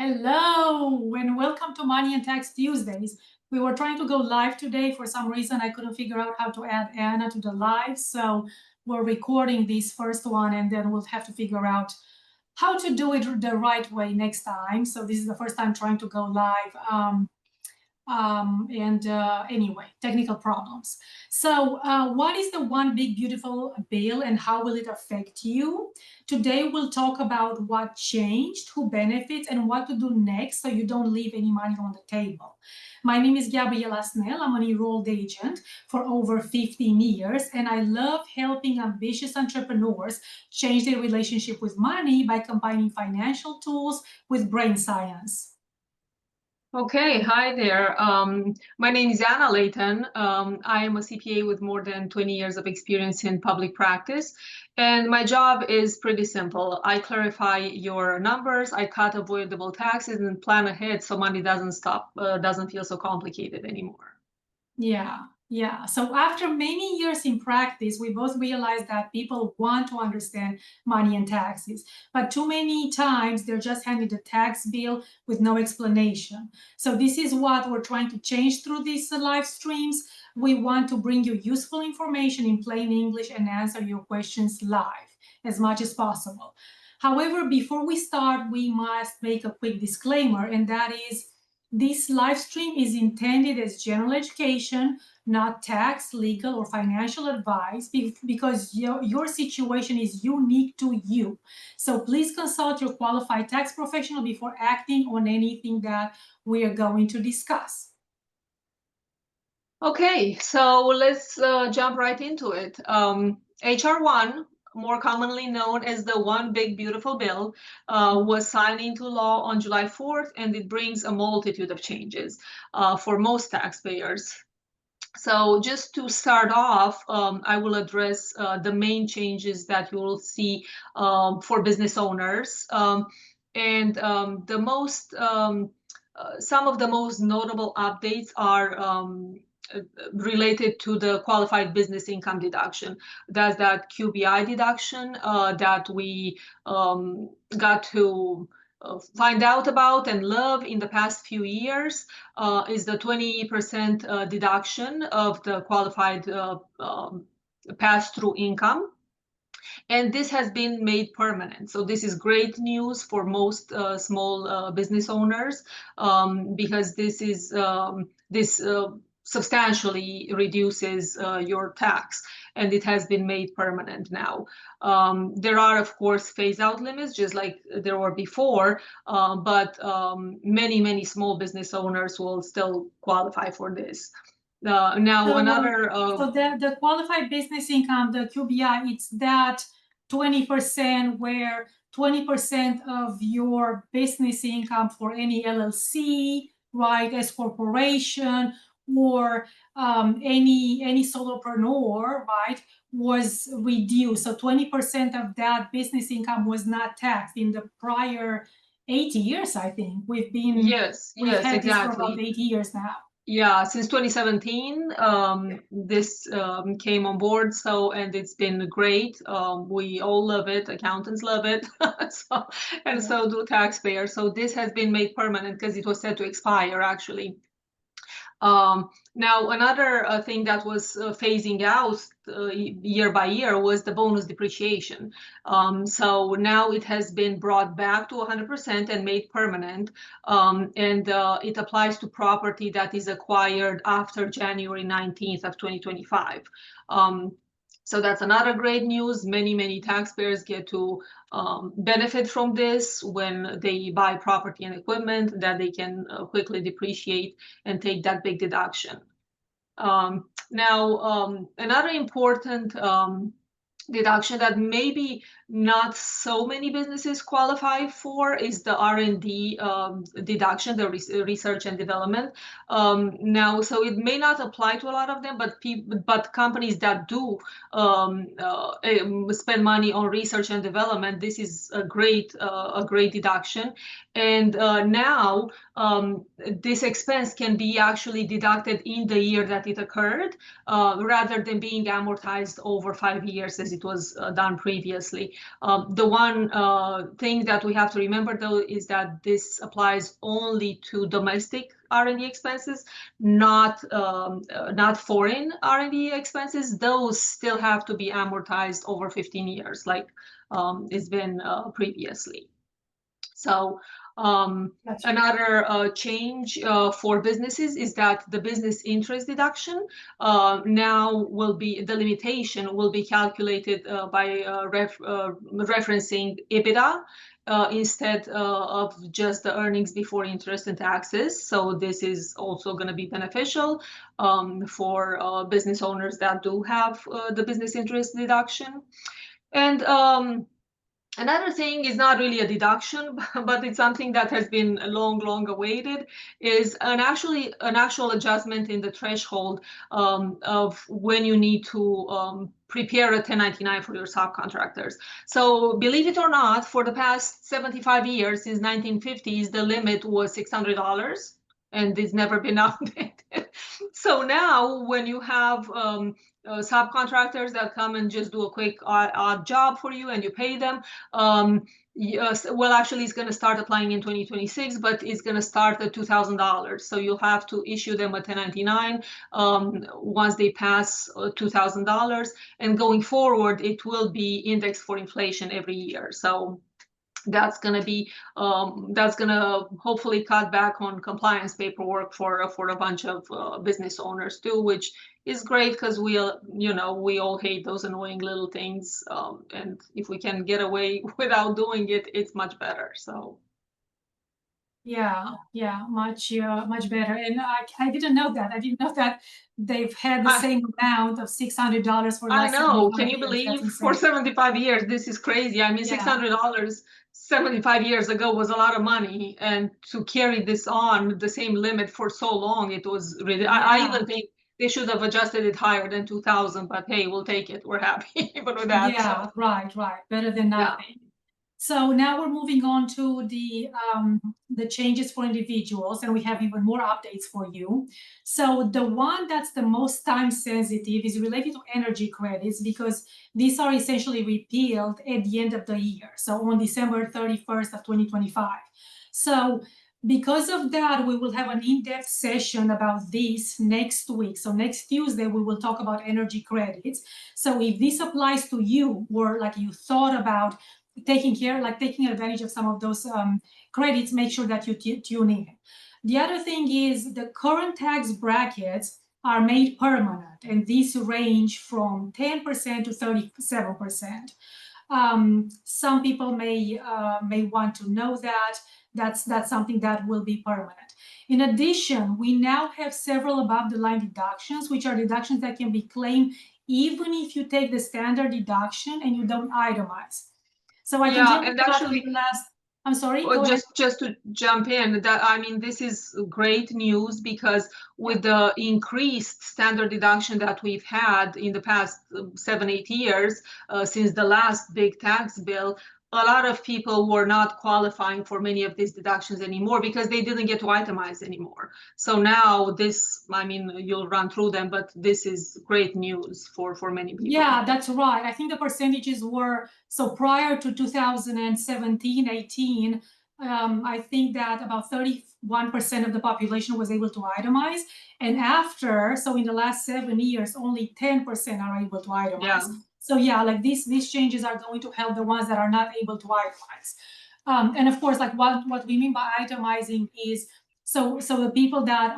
Hello and welcome to Money and Tax Tuesdays. We were trying to go live today. For some reason, I couldn't figure out how to add Anna to the live. So we're recording this first one and then we'll have to figure out how to do it the right way next time. So this is the first time trying to go live. Anyway, technical problems. So what is the one big beautiful bill and how will it affect you? Today we'll talk about what changed, who benefits, and what to do next so you don't leave any money on the table. My name is Gabriela Snell. I'm an enrolled agent for over 15 years, and I love helping ambitious entrepreneurs change their relationship with money by combining financial tools with brain science. Okay, hi there. My name is Anna Layton. I am a CPA with more than 20 years of experience in public practice, and my job is pretty simple. I clarify your numbers, I cut avoidable taxes, and plan ahead so money doesn't feel so complicated anymore. Yeah. So after many years in practice, we both realized that people want to understand money and taxes, but too many times they're just handed a tax bill with no explanation. So this is what we're trying to change through these live streams. We want to bring you useful information in plain English and answer your questions live as much as possible. However, before we start, we must make a quick disclaimer, and that is this live stream is intended as general education, not tax, legal, or financial advice, because your situation is unique to you. So please consult your qualified tax professional before acting on anything that we are going to discuss. Okay, so let's jump right into it. HR 1, more commonly known as the One Big Beautiful Bill, was signed into law on July 4th, and it brings a multitude of changes for most taxpayers. So just to start off, I will address the main changes that you will see for business owners. Some of the most notable updates are related to the qualified business income deduction. That's that QBI deduction that we got to find out about and love in the past few years is the 20% deduction of the qualified pass-through income. And this has been made permanent. So this is great news for most small business owners because this substantially reduces your tax, and it has been made permanent now. There are, of course, phase-out limits, just like there were before, but many small business owners will still qualify for this. So the qualified business income, the QBI, it's that 20% where 20% of your business income for any LLC, right, as corporation, or any solopreneur, right, was reduced. So 20% of that business income was not taxed in the prior 80 years, I think. We've had exactly. this for about 80 years now. Yeah, since 2017, this came on board, and it's been great. We all love it. Accountants love it, so do taxpayers. So this has been made permanent because it was set to expire, actually. Now, another thing that was phasing out year by year was the bonus depreciation. So now it has been brought back to 100% and made permanent, and it applies to property that is acquired after January 19th of 2025. So that's another great news. Many taxpayers get to benefit from this when they buy property and equipment that they can quickly depreciate and take that big deduction. Now, another important deduction that maybe not so many businesses qualify for is the R&D deduction, the research and development. Now, so it may not apply to a lot of them, but companies that do spend money on research and development, this is a great deduction. And now this expense can be actually deducted in the year that it occurred, rather than being amortized over 5 years as it was done previously. The one thing that we have to remember, though, is that this applies only to domestic R&D expenses, not foreign R&D expenses. Those still have to be amortized over 15 years, like it's been previously. So another change for businesses is that the business interest deduction now will be, the limitation will be calculated by referencing EBITDA instead of just the earnings before interest and taxes. So this is also going to be beneficial for business owners that do have the business interest deduction. And another thing is not really a deduction, but it's something that has been long awaited, is an actual adjustment in the threshold of when you need to prepare a 1099 for your subcontractors. So believe it or not, for the past 75 years, since 1950s, the limit was $600. And it's never been updated. So now when you have subcontractors that come and just do a quick odd job for you and you pay them, yes, well, actually it's going to start applying in 2026, but it's going to start at $2,000. So you'll have to issue them a 1099 once they pass $2,000, and going forward it will be indexed for inflation every year. So that's going to be that's going to hopefully cut back on compliance paperwork for a bunch of business owners too, which is great, because we all hate those annoying little things, and if we can get away without doing it, it's much better. So Yeah, much better. And I didn't know that. I didn't know that they've had the same amount of $600 for the I last know. Can 75 you years. believe? That's For insane. 75 years, this is crazy. I mean, Yeah. $600 75 years ago was a lot of money, and to carry this on the same limit for so long, it was really. I Yeah. even think they should have adjusted it higher than 2,000. But hey, we'll take it. We're happy even with that. Yeah, So right. Better than yeah. nothing. So now we're moving on to the changes for individuals, and we have even more updates for you. So the one that's the most time sensitive is related to energy credits, because these are essentially repealed at the end of the year. So on December 31st of 2025. So because of that, we will have an in-depth session about this next week. So next Tuesday, we will talk about energy credits. So if this applies to you, or like you thought about taking advantage of some of those credits, make sure that you tune in. The other thing is the current tax brackets are made permanent, and these range from 10% to 37%. Some people may want to know that that's something that will be permanent. In addition, we now have several above the line deductions, which are deductions that can be claimed even if you take the standard deduction and you don't itemize. So I can tell you that in the last. I'm sorry. Go ahead. Just to jump in, that I mean, this is great news, because with the increased standard deduction that we've had in the past 7-8 years since the last big tax bill, a lot of people were not qualifying for many of these deductions anymore because they didn't get to itemize anymore. So now this, I mean, you'll run through them, but this is great news for many people. Yeah, that's right. I think the percentages were, so prior to 2017, 18, I think that about 31% of the population was able to itemize. And after, so in the last 7 years, only 10% are able to itemize. Yeah. So yeah, like these changes are going to help the ones that are not able to itemize. And of course, like what we mean by itemizing is, so the people that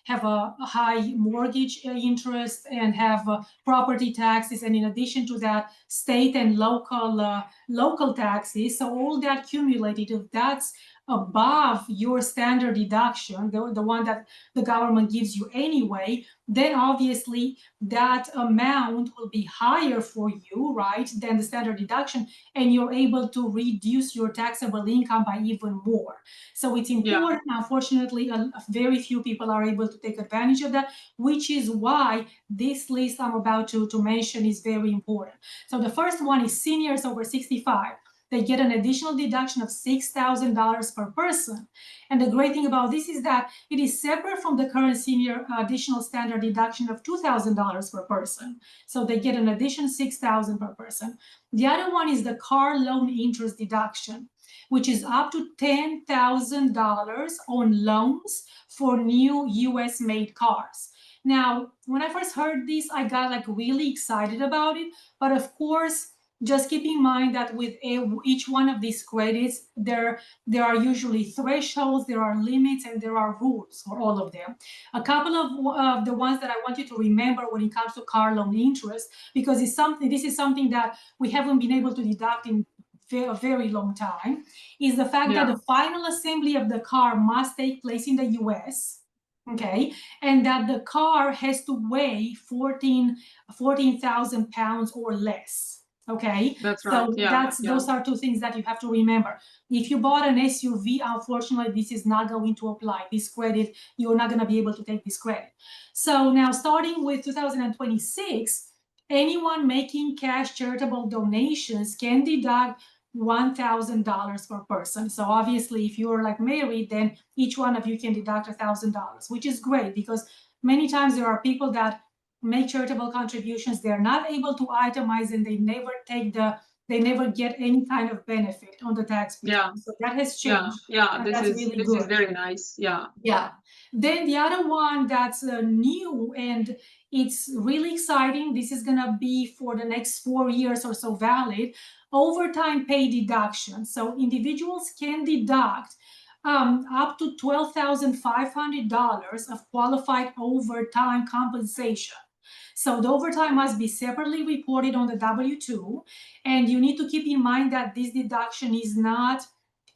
have a high mortgage interest and have property taxes, and in addition to that, state and local taxes. So all that cumulated, if that's above your standard deduction, the one that the government gives you anyway, then obviously that amount will be higher for you, right, than the standard deduction, and you're able to reduce your taxable income by even more. So it's important. Yeah. Unfortunately, very few people are able to take advantage of that, which is why this list I'm about to mention is very important. So the first one is seniors over 65. they get an additional deduction of $6,000 per person. And the great thing about this is that it is separate from the current senior additional standard deduction of $2,000 per person. So they get an additional $6,000 per person. The other one is the car loan interest deduction, which is up to $10,000 on loans for new US made cars. Now, when I first heard this, I got like really excited about it. But of course, just keep in mind that with each one of these credits, there are usually thresholds, there are limits, and there are rules for all of them. A couple of the ones that I want you to remember when it comes to car loan interest, because this is something that we haven't been able to deduct in a very long time, is the fact that the final assembly of the car must take place in the US. Okay, and that the car has to weigh 14,000 pounds or less. Okay, That's right. So those are two things that you have to remember. If you bought an SUV, unfortunately, this is not going to apply. This credit, you're not going to be able to take this credit. So now, starting with 2026, anyone making cash charitable donations can deduct $1,000 per person. So obviously, if you're like married, then each one of you can deduct $1,000, which is great because many times there are people that make charitable contributions, they're not able to itemize, and they never get any kind of benefit on the tax bill. Yeah. So that has changed. Yeah. This is very nice. Yeah. Yeah. Then the other one that's new and it's really exciting. This is gonna be for the next 4 years or so valid. Overtime pay deduction. So individuals can deduct up to $12,500 of qualified overtime compensation. So the overtime must be separately reported on the W-2, and you need to keep in mind that this deduction is not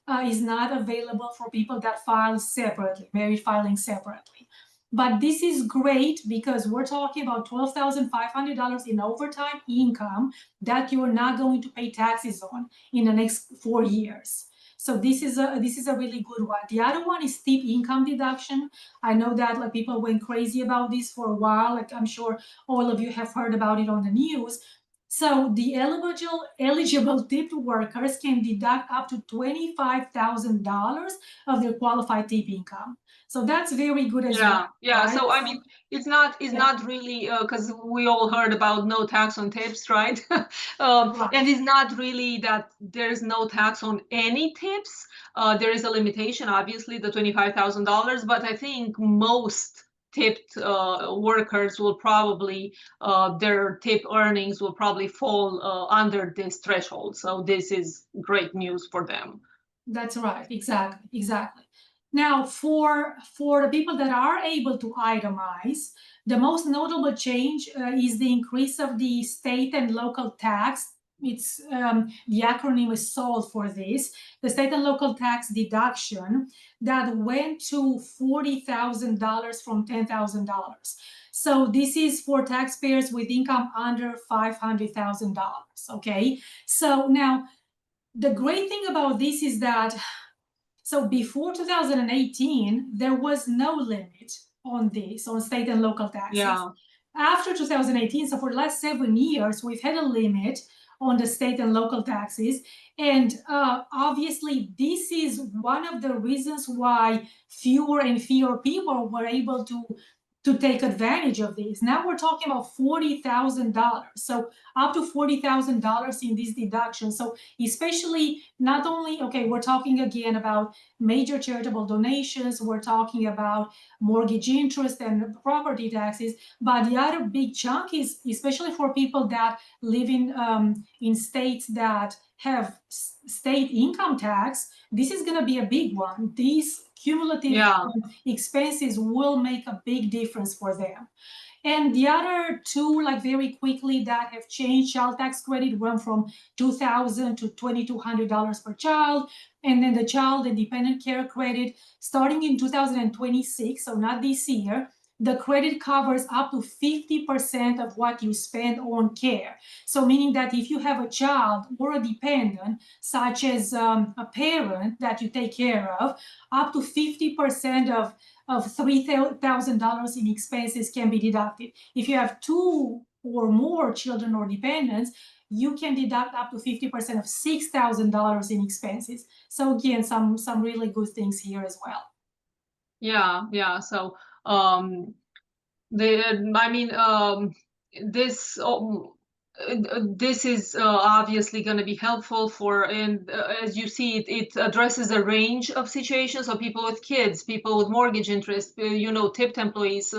available for people that file separately, married filing separately. But this is great because we're talking about $12,500 in overtime income that you're not going to pay taxes on in the next 4 years. So this is a really good one. The other one is steep income deduction. I know that like people went crazy about this for a while. Like I'm sure all of you have heard about it on the news. So the eligible tipped workers can deduct up to $25,000 of their qualified tip income. So that's very good as well. Yeah. Right? So I mean, it's not really because we all heard about no tax on tips, right? Right. And it's not really that there's no tax on any tips. There is a limitation, obviously, the $25,000, but I think most tipped workers will probably their tip earnings will probably fall under this threshold. So this is great news for them. That's right. Exactly. Now, for the people that are able to itemize, the most notable change is the increase of the state and local tax. It's the acronym is SOLD for this, the state and local tax deduction that went to $40,000 from $10,000. So this is for taxpayers with income under $500,000. Okay, so now the great thing about this is that so before 2018, there was no limit on this, on state and local taxes. Yeah. After 2018, so for the last 7 years, we've had a limit on the state and local taxes. And obviously, this is one of the reasons why fewer and fewer people were able to take advantage of these. Now we're talking about $40,000. So up to $40,000 in this deduction. So especially not only, okay, we're talking again about major charitable donations, we're talking about mortgage interest and property taxes, but the other big chunk is especially for people that live in states that have state income tax. This is going to be a big one. These cumulative expenses will make a big difference for them. And the other two, like very quickly, that have changed, child tax credit went from $2,000 to $2,200 per child. And then the child and dependent care credit, starting in 2026, so not this year, the credit covers up to 50% of what you spend on care. So meaning that if you have a child or a dependent, such as a parent that you take care of, up to 50% of $3,000 in expenses can be deducted. If you have 2 or more children or dependents, you can deduct up to 50% of $6,000 in expenses. So again, some really good things here as well. Yeah. So this this is obviously going to be helpful for, and as you see, it addresses a range of situations. So people with kids, people with mortgage interest, tipped employees,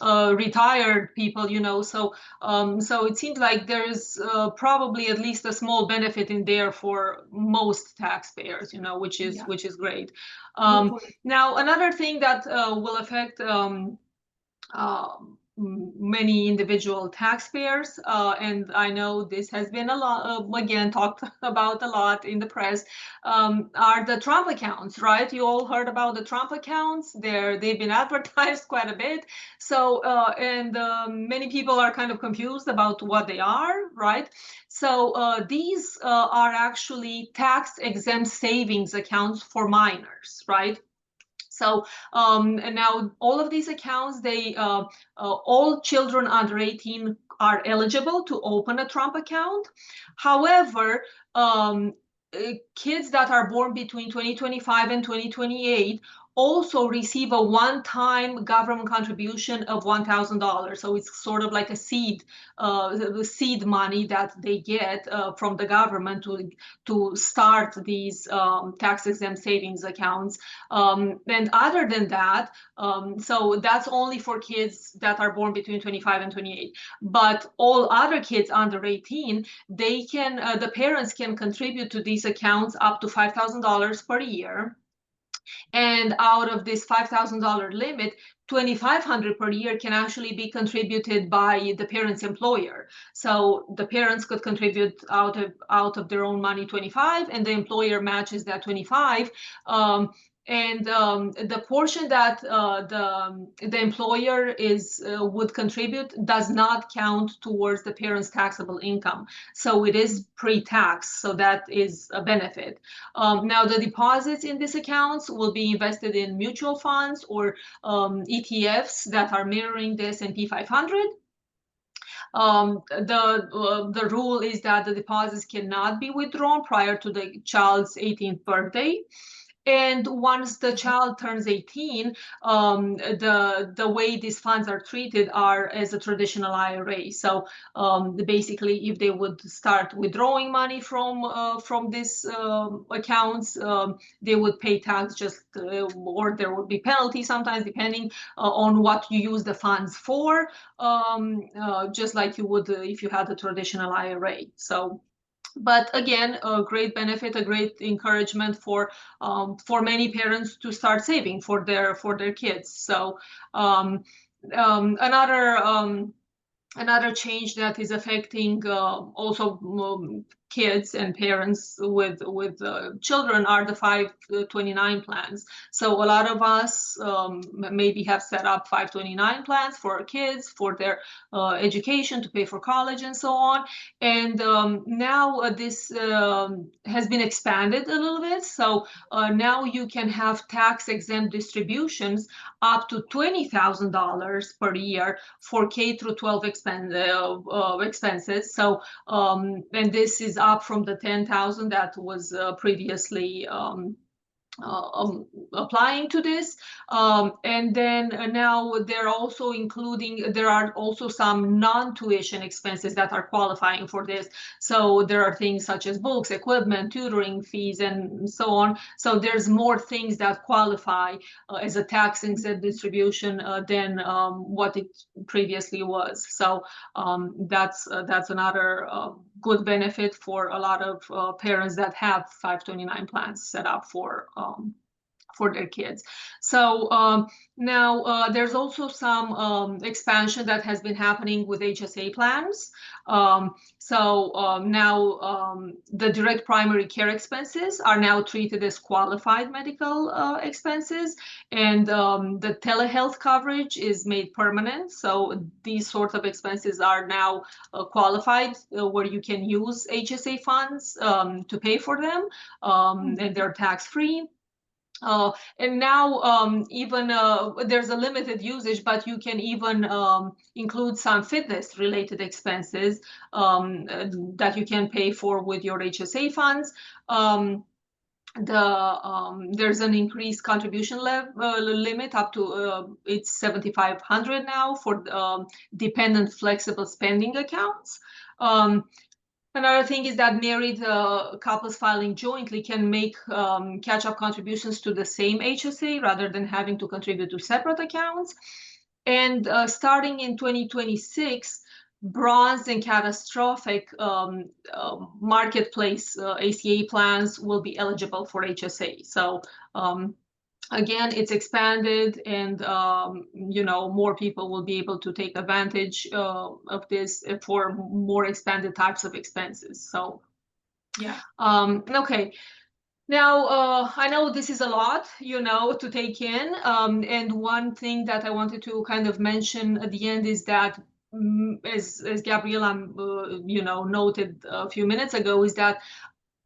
retired people, so it seems like there's probably at least a small benefit in there for most taxpayers, which is great. Now, another thing that will affect many individual taxpayers, and I know this has been a lot, again, talked about a lot in the press, are the Trump accounts, right? You all heard about the Trump accounts. They've been advertised quite a bit. So, and many people are kind of confused about what they are, right? So these are actually tax-exempt savings accounts for minors, right? So and now all of these accounts, all children under 18 are eligible to open a Trump account. However, kids that are born between 2025 and 2028 also receive a one-time government contribution of $1,000. So it's sort of like a seed, the seed money that they get from the government to start these tax-exempt savings accounts. And other than that, so that's only for kids that are born between 25 and 28. But all other kids under 18, they can, the parents can contribute to these accounts up to $5,000 per year. And out of this $5,000 limit, $2,500 per year can actually be contributed by the parent's employer. So the parents could contribute out of their own money 25, and the employer matches that 25. And the portion that the employer would contribute does not count towards the parent's taxable income. So it is pre-tax, so that is a benefit. Now, the deposits in these accounts will be invested in mutual funds or ETFs that are mirroring the S&P 500. The rule is that the deposits cannot be withdrawn prior to the child's 18th birthday. And once the child turns 18, the way these funds are treated are as a traditional IRA. So basically, if they would start withdrawing money from these accounts, they would pay tax or there would be penalties sometimes, depending on what you use the funds for, just like you would if you had a traditional IRA. So. But again, a great benefit, a great encouragement for many parents to start saving for their kids. So another change that is affecting also kids and parents with children are the 529 plans. So a lot of us maybe have set up 529 plans for our kids, for their education, to pay for college and so on. And now this has been expanded a little bit. So now you can have tax-exempt distributions up to $20,000 per year for K through 12 expenses. So and this is up from the 10,000 that was previously applying to this. And then now there are also some non-tuition expenses that are qualifying for this. So there are things such as books, equipment, tutoring fees, and so on. So there's more things that qualify as a tax-exempt distribution than what it previously was. So that's another good benefit for a lot of parents that have 529 plans set up for their kids. So now there's also some expansion that has been happening with HSA plans. Now the direct primary care expenses are now treated as qualified medical expenses, and the telehealth coverage is made permanent. So these sorts of expenses are now qualified, where you can use HSA funds to pay for them, and they're tax-free. And now even there's a limited usage, but you can even include some fitness related expenses that you can pay for with your HSA funds. There's an increased contribution limit up to it's 7,500 now for dependent flexible spending accounts. Another thing is that married couples filing jointly can make catch-up contributions to the same HSA rather than having to contribute to separate accounts. And starting in 2026, bronze and catastrophic marketplace ACA plans will be eligible for HSA. So again, it's expanded, and more people will be able to take advantage of this for more expanded types of expenses. So Yeah. Okay. Now, I know this is a lot, to take in. And one thing that I wanted to kind of mention at the end is that, as Gabriela, noted a few minutes ago, is that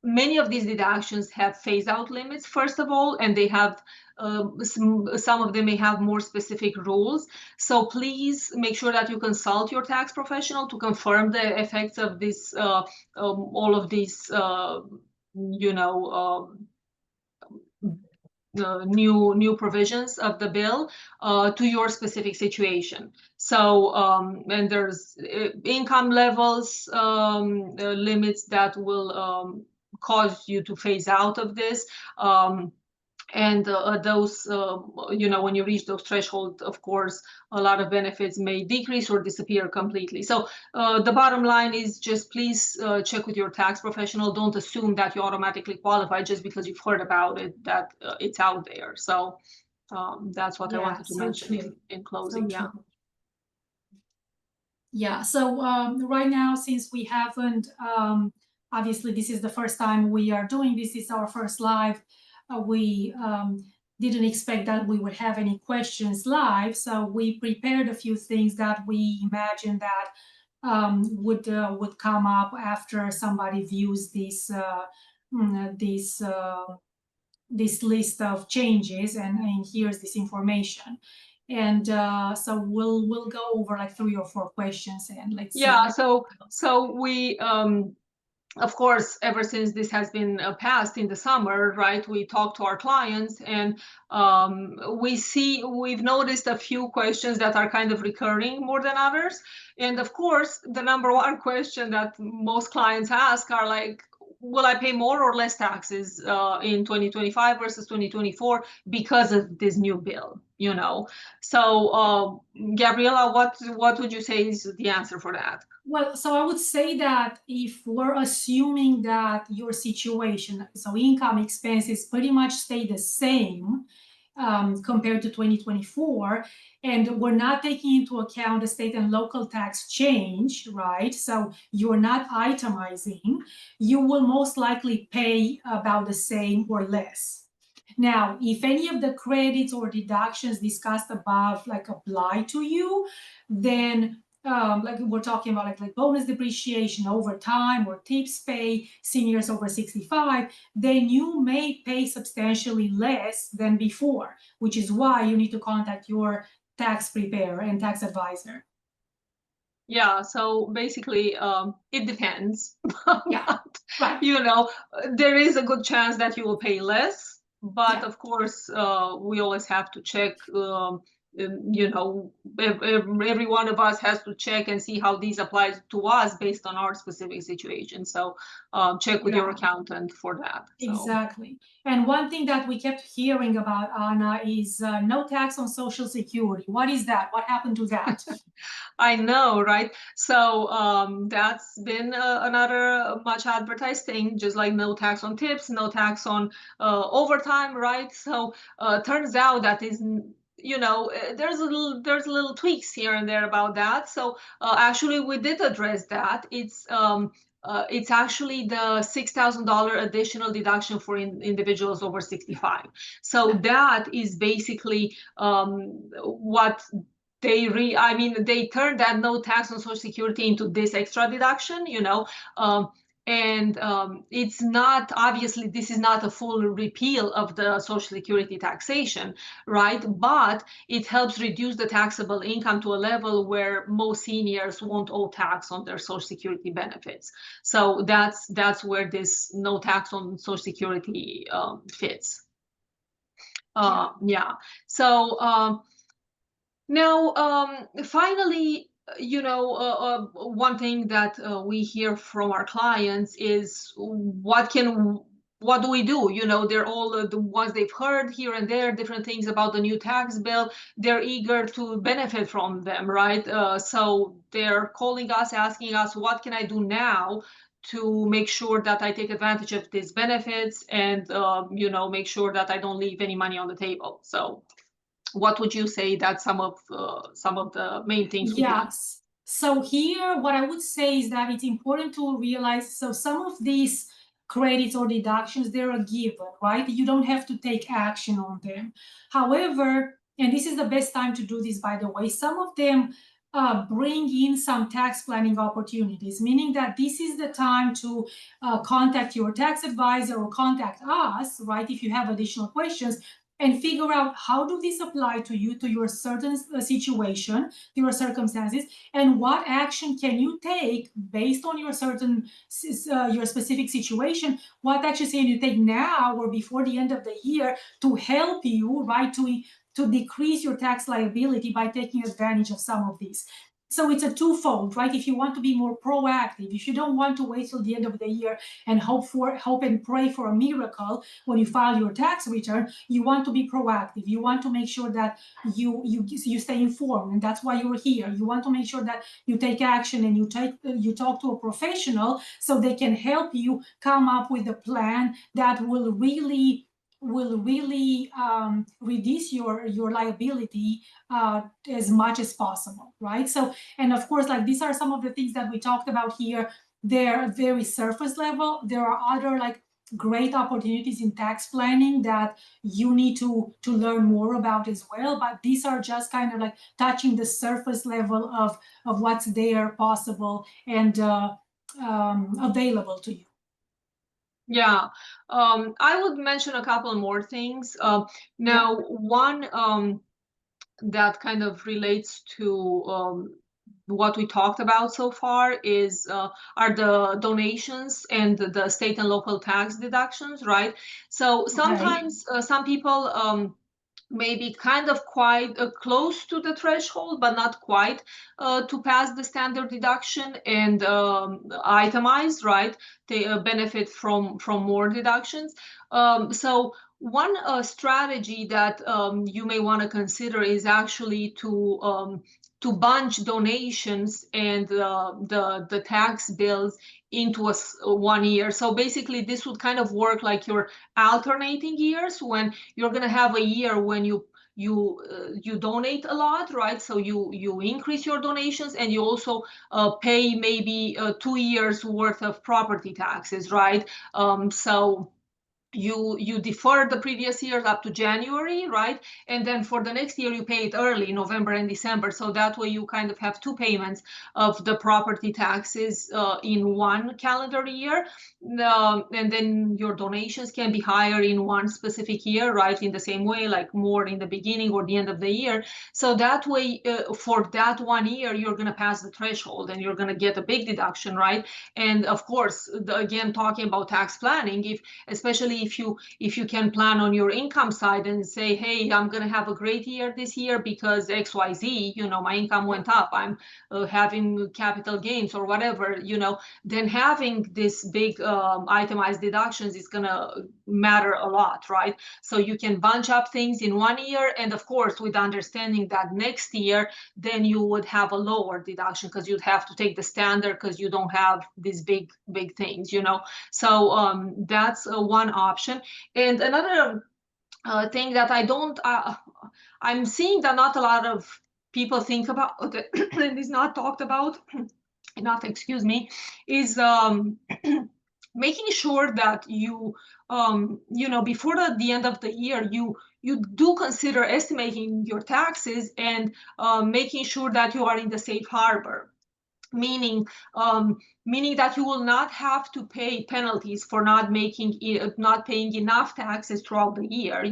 many of these deductions have phase-out limits, first of all, and they have some of them may have more specific rules. So please make sure that you consult your tax professional to confirm the effects of this, all of these, new provisions of the bill to your specific situation. So and there's income levels limits that will cause you to phase out of this. And those, when you reach those thresholds, of course, a lot of benefits may decrease or disappear completely. So the bottom line is just please check with your tax professional. Don't assume that you automatically qualify just because you've heard about it, that it's out there. So that's what I wanted to mention in closing. So yeah. So right now, since we haven't, obviously, this is the first time we are doing this. It's our first live. We didn't expect that we would have any questions live, so we prepared a few things that we imagined that would come up after somebody views this list of changes and hears this information. And so we'll go over like 3 or 4 questions, and let's see. Yeah. So we of course, ever since this has been passed in the summer, right, we talk to our clients, and we've noticed a few questions that are kind of recurring more than others. And of course, the number one question that most clients ask are like, will I pay more or less taxes in 2025 versus 2024 because of this new bill? So Gabriela, what would you say is the answer for that? Well, so I would say that if we're assuming that your situation, so income expenses pretty much stay the same compared to 2024, and we're not taking into account the state and local tax change, right? So you're not itemizing, you will most likely pay about the same or less. Now, if any of the credits or deductions discussed above like apply to you, then like we're talking about like bonus depreciation over time or tips pay seniors over 65, then you may pay substantially less than before, which is why you need to contact your tax preparer and tax advisor. Yeah, so basically, it depends. Yeah, right. There is a good chance that you will pay less, but Yeah. of course, we always have to check. Every one of us has to check and see how these apply to us based on our specific situation. So check with your accountant for that. Exactly. And one thing that we kept hearing about, Anna, is no tax on Social Security. What is that? What happened to that? I know, right? So that's been another much advertised thing, just like no tax on tips, no tax on overtime, right? So turns out that is, there's a little tweaks here and there about that. So actually, we did address that. It's actually the $6,000 additional deduction for individuals over 65. So that is basically what they turned that no tax on Social Security into this extra deduction. And it's not, obviously, this is not a full repeal of the Social Security taxation, right? But it helps reduce the taxable income to a level where most seniors won't owe tax on their Social Security benefits. So that's where this no tax on Social Security fits. Yeah. So now, finally, one thing that we hear from our clients is what do we do? They're all the ones they've heard here and there, different things about the new tax bill. They're eager to benefit from them, right? So they're calling us, asking us, what can I do now to make sure that I take advantage of these benefits and, make sure that I don't leave any money on the table. So what would you say that some of the main things would be? Yes. So here, what I would say is that it's important to realize, so some of these credits or deductions, they're a given, right? You don't have to take action on them. However, and this is the best time to do this, by the way, some of them bring in some tax planning opportunities, meaning that this is the time to contact your tax advisor or contact us, right? If you have additional questions, and figure out how do these apply to you, to your certain situation, your circumstances, and what action can you take based on your certain your specific situation. What action can you take now or before the end of the year to help you, right, to decrease your tax liability by taking advantage of some of these. So it's a twofold, right? If you want to be more proactive, if you don't want to wait till the end of the year and hope and pray for a miracle when you file your tax return, you want to be proactive. You want to make sure that you stay informed, and that's why you're here. You want to make sure that you take action and you talk to a professional so they can help you come up with a plan that will really reduce your liability as much as possible, right? So, and of course, like these are some of the things that we talked about here. They're very surface level. There are other like great opportunities in tax planning that you need to learn more about as well, but these are just kind of like touching the surface level of what's there, possible, and available to you. Yeah, I would mention a couple more things. Now, one that kind of relates to what we talked about so far are the donations and the state and local tax deductions, right? So sometimes some people maybe kind of quite close to the threshold, but not quite to pass the standard deduction and itemize, right? They benefit from more deductions. So one strategy that you may want to consider is actually to bunch donations and the tax bills into 1 year. So basically, this would kind of work like you're alternating years when you're going to have a year when you donate a lot, right? So you increase your donations and you also pay maybe 2 years worth of property taxes, right? So you defer the previous years up to January, right? And then for the next year, you pay it early, November and December. So that way you kind of have two payments of the property taxes in one calendar year. And then your donations can be higher in one specific year, right? In the same way, like more in the beginning or the end of the year. So that way, for that 1 year, you're going to pass the threshold and you're going to get a big deduction, right? And of course, again, talking about tax planning, especially if you can plan on your income side and say, hey, I'm going to have a great year this year because XYZ, my income went up, I'm having capital gains or whatever, then having this big itemized deductions is going to matter a lot, right? So you can bunch up things in 1 year, and of course, with understanding that next year, then you would have a lower deduction because you'd have to take the standard because you don't have these big things, So that's one option. And another thing that I'm seeing that not a lot of people think about and is not talked about enough, excuse me, is making sure that you before the end of the year, you do consider estimating your taxes and making sure that you are in the safe harbor. meaning meaning that you will not have to pay penalties for not paying enough taxes throughout the year,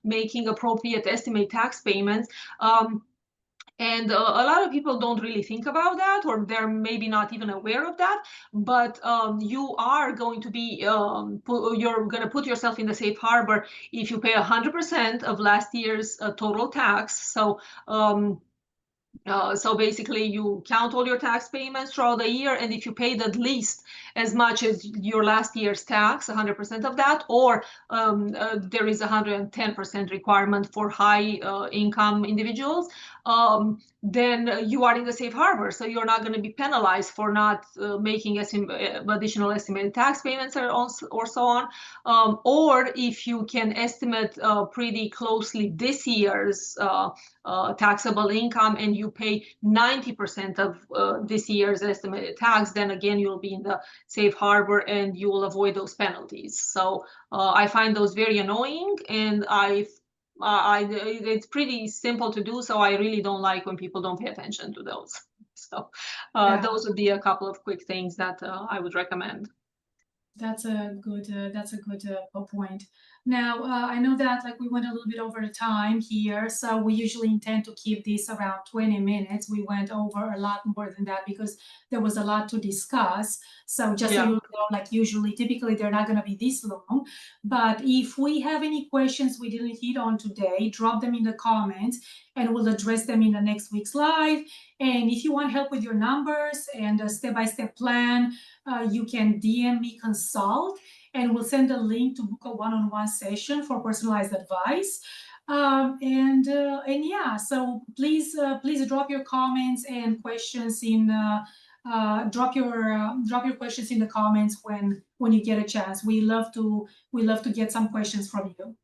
making appropriate estimate tax payments. And a lot of people don't really think about that, or they're maybe not even aware of that. But you are going to be, you're going to put yourself in the safe harbor if you pay 100% of last year's total tax. So basically, you count all your tax payments throughout the year, and if you paid at least as much as your last year's tax, 100% of that, or there is 110% requirement for high income individuals, then you are in the safe harbor. So you're not going to be penalized for not making additional estimated tax payments or so on. Or if you can estimate pretty closely this year's taxable income, and you pay 90% of this year's estimated tax, then again, you'll be in the safe harbor and you will avoid those penalties. So I find those very annoying, and it's pretty simple to do, so I really don't like when people don't pay attention to those. So those would be a couple of quick things that I would recommend. That's a good point. Now, I know that we went a little bit over the time here, so we usually intend to keep this around 20 minutes. We went over a lot more than that because there was a lot to discuss. So just so you know, typically they're not going to be this long. But if we have any questions we didn't hit on today, drop them in the comments and we'll address them in the next week's live. And if you want help with your numbers and a step-by-step plan, you can DM me consult, and we'll send a link to book a one-on-one session for personalized advice. And yeah, so please drop your comments and questions in drop your questions in the comments when you get a chance. We love to get some questions from you.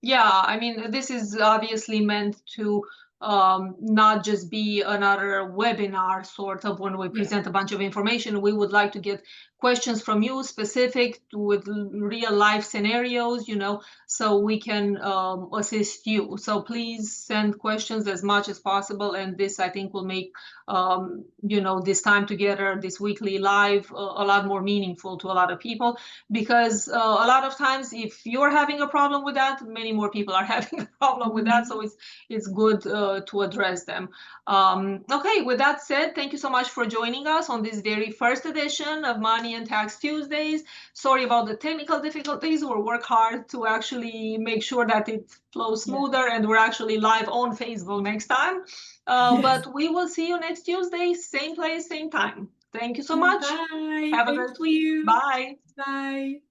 Yeah, I mean, this is obviously meant to not just be another webinar sort of when we present a bunch of information. We would like to get questions from you specific with real life scenarios, so we can assist you. So please send questions as much as possible, and this I think will make this time together, this weekly live, a lot more meaningful to a lot of people, because a lot of times if you're having a problem with that, many more people are having a problem with that, so it's good to address them. Okay, with that said, thank you so much for joining us on this very first edition of Money and Tax Tuesdays. Sorry about the technical difficulties. We'll work hard to actually make sure that it flows smoother, and we're actually live on Facebook next time. But we will see you next Tuesday, same place, same time. Thank you so much. Bye. Have a good week. Bye. Bye.